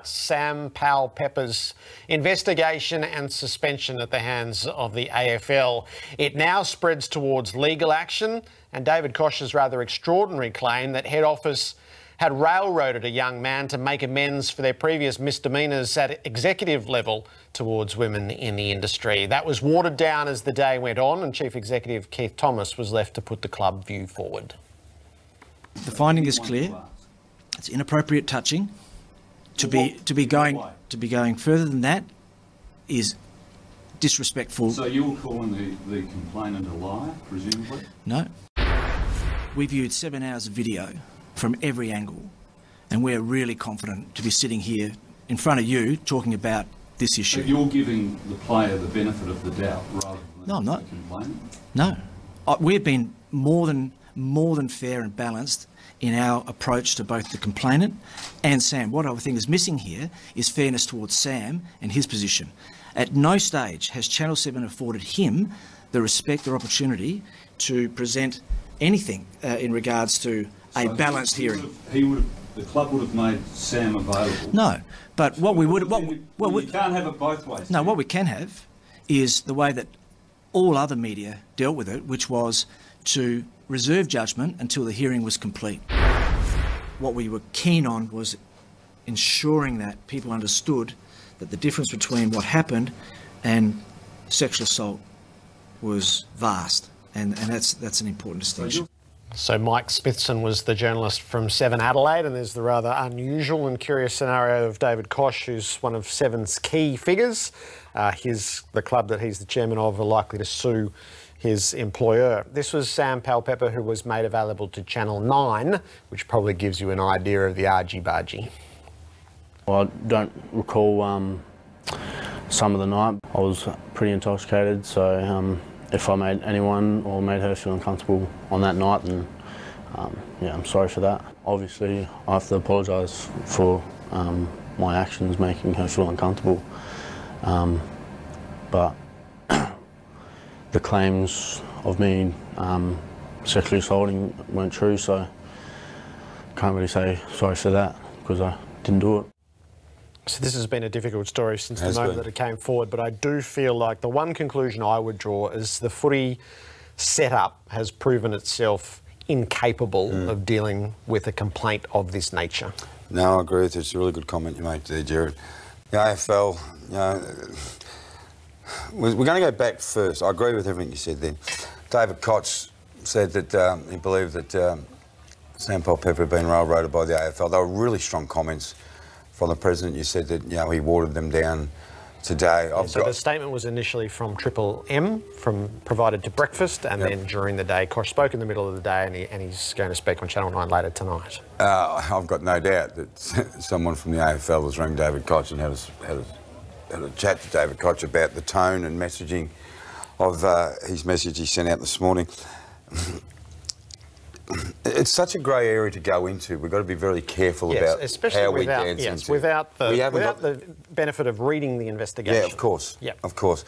Sam Powell-Pepper's investigation and suspension at the hands of the AFL. It now spreads towards legal action, and David Koch's rather extraordinary claim that head office had railroaded a young man to make amends for their previous misdemeanours at executive level towards women in the industry. That was watered down as the day went on, and Chief Executive Keith Thomas was left to put the club view forward. The finding is clear. It's inappropriate touching. To be going further than that is disrespectful. So you're calling the complainant a liar, presumably? No. We viewed 7 hours of video from every angle, and we're really confident to be sitting here in front of you talking about this issue. But you're giving the player the benefit of the doubt rather than No, I'm not. the complainant? No. We've been more than fair and balanced in our approach to both the complainant and Sam. What I think is missing here is fairness towards Sam and his position. At no stage has Channel 7 afforded him the respect or opportunity to present anything in regards to a balanced hearing. The club would have made Sam available. No, but what we would... you can't have it both ways. No, what we can have is the way that all other media dealt with it, which was to reserve judgment until the hearing was complete. What we were keen on was ensuring that people understood that the difference between what happened and sexual assault was vast, and that's an important distinction. So Mike Smithson was the journalist from 7 Adelaide, and there's the rather unusual and curious scenario of David Koch, who's one of 7's key figures. The club that he's the chairman of are likely to sue his employer. This was Sam Powell-Pepper, who was made available to Channel 9, which probably gives you an idea of the argy-bargy. Well, I don't recall some of the night. I was pretty intoxicated, so if I made anyone or made her feel uncomfortable on that night, then yeah, I'm sorry for that. Obviously, I have to apologise for my actions making her feel uncomfortable, but the claims of me sexually assaulting weren't true, so I can't really say sorry for that because I didn't do it. So this has been a difficult story since the moment that it came forward, but I do feel like the one conclusion I would draw is the footy setup has proven itself incapable of dealing with a complaint of this nature. No, I agree with you. It's a really good comment you made there, Jared. The AFL, you know, we're going to go back first. I agree with everything you said then. David Koch said that he believed that Sam Powell-Pepper had been railroaded by the AFL. They were really strong comments from the president. You said that, you know, he watered them down today. So the statement was initially from Triple M, provided to breakfast, and then during the day, Koch spoke in the middle of the day, and he's going to speak on Channel 9 later tonight. I've got no doubt that someone from the AFL has rang David Koch and had a chat to David Koch about the tone and messaging of his message he sent out this morning. It's such a grey area to go into. We've got to be very careful about how we dance into it. Without the benefit of reading the investigation. Yeah, of course. Yeah, of course.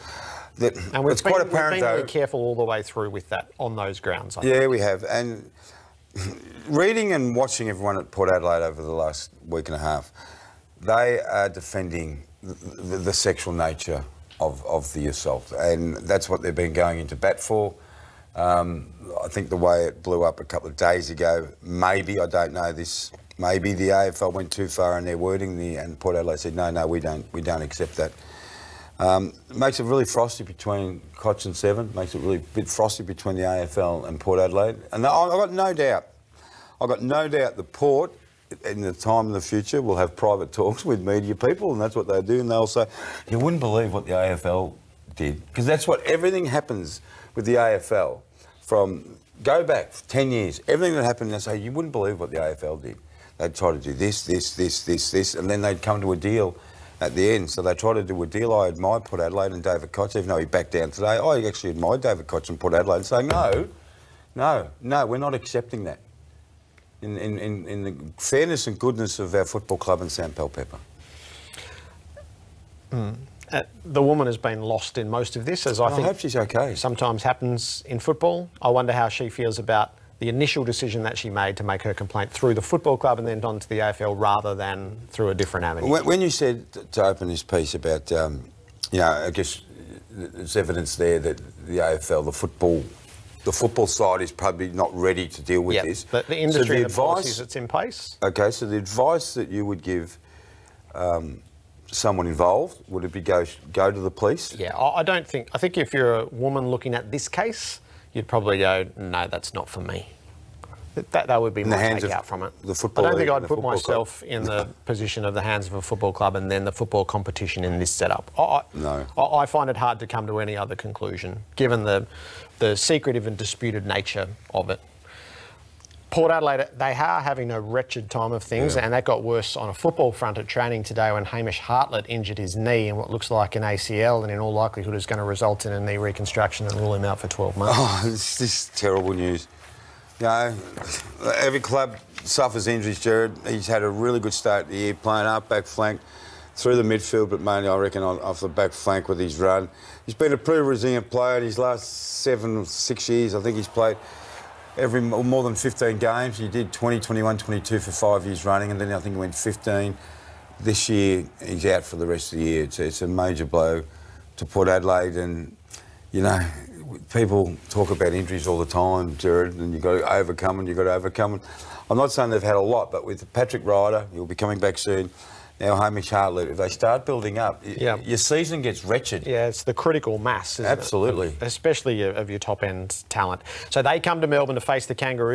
And it's quite apparent, we've been really careful all the way through with that on those grounds. I think. We have. And reading and watching everyone at Port Adelaide over the last week and a half, they are defending the sexual nature of the assault, and that's what they've been going into bat for. I think the way it blew up a couple of days ago, maybe, I don't know this, maybe the AFL went too far in their wording, and Port Adelaide said, no, we don't accept that. It makes it really frosty between Koch and 7, makes it really a bit frosty between the AFL and Port Adelaide. And I've got no doubt the Port, in the time in the future, will have private talks with media people, and that's what they do, and they'll say, you wouldn't believe what the AFL did, because that's what everything happens with the AFL. From go back 10 years, everything that happened, they say, you wouldn't believe what the AFL did. They'd try to do this, and then they'd come to a deal at the end. So they tried to do a deal. I admired Port Adelaide and David Koch, even though he backed down today. I actually admired David Koch and Port Adelaide, saying, no, we're not accepting that. In the fairness and goodness of our football club and Sam Powell-Pepper. The woman has been lost in most of this, as I think hope she's okay. Sometimes happens in football. I wonder how she feels about the initial decision that she made to make her complaint through the football club and then on to the AFL rather than through a different avenue. When you said to open this piece about, you know, I guess there's evidence there that the AFL, the football side is probably not ready to deal with this. But the industry and the policies that's in place. Okay, so the advice that you would give someone involved, would it be go to the police? Yeah, I think if you're a woman looking at this case, you'd probably go, no, that's not for me. That would be my takeout from it. The football I don't think league I'd put myself in the position of the hands of a football club and then the football competition in this setup. No. I find it hard to come to any other conclusion, given the secretive and disputed nature of it. Port Adelaide, they are having a wretched time of things, and that got worse on a football front at training today when Hamish Hartlett injured his knee in what looks like an ACL and in all likelihood is going to result in a knee reconstruction and rule him out for 12 months. Oh, this is terrible news. You know, every club suffers injuries, Jared. He's had a really good start to the year, playing up, back flank, through the midfield, but mainly, I reckon, off the back flank with his run. He's been a pretty resilient player in his last 7 or 6 years. I think he's played more than 15 games. He did 20, 21, 22 for 5 years running, and then I think he went 15. This year, he's out for the rest of the year. It's a major blow to Port Adelaide, and, you know, people talk about injuries all the time, Jared, and you've got to overcome them, you've got to overcome them. I'm not saying they've had a lot, but with Patrick Ryder, he'll be coming back soon, now Hamish Hartlett, if they start building up, your season gets wretched. Yeah, it's the critical mass, isn't Absolutely. it? Especially of your top-end talent. So they come to Melbourne to face the Kangaroos.